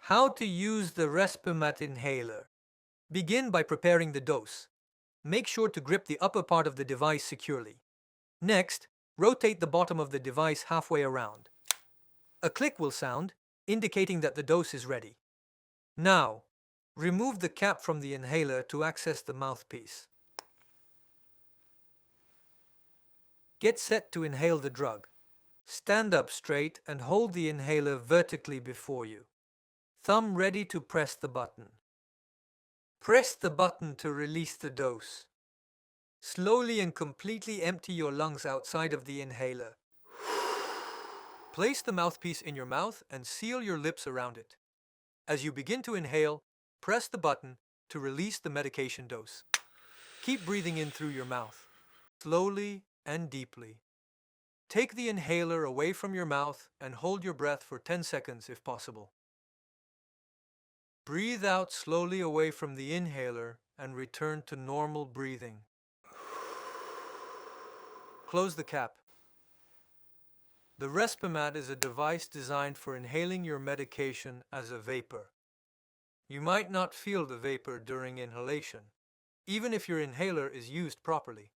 How to use the Respimat inhaler. Begin by preparing the dose. Make sure to grip the upper part of the device securely. Next, rotate the bottom of the device halfway around. A click will sound, indicating that the dose is ready. Now, remove the cap from the inhaler to access the mouthpiece. Get set to inhale the drug. Stand up straight and hold the inhaler vertically before you. Thumb ready to press the button. Press the button to release the dose. Slowly and completely empty your lungs outside of the inhaler. Place the mouthpiece in your mouth and seal your lips around it. As you begin to inhale, press the button to release the medication dose. Keep breathing in through your mouth, slowly and deeply. Take the inhaler away from your mouth and hold your breath for 10 seconds if possible. Breathe out slowly away from the inhaler and return to normal breathing. Close the cap. The Respimat is a device designed for inhaling your medication as a vapor. You might not feel the vapor during inhalation, even if your inhaler is used properly.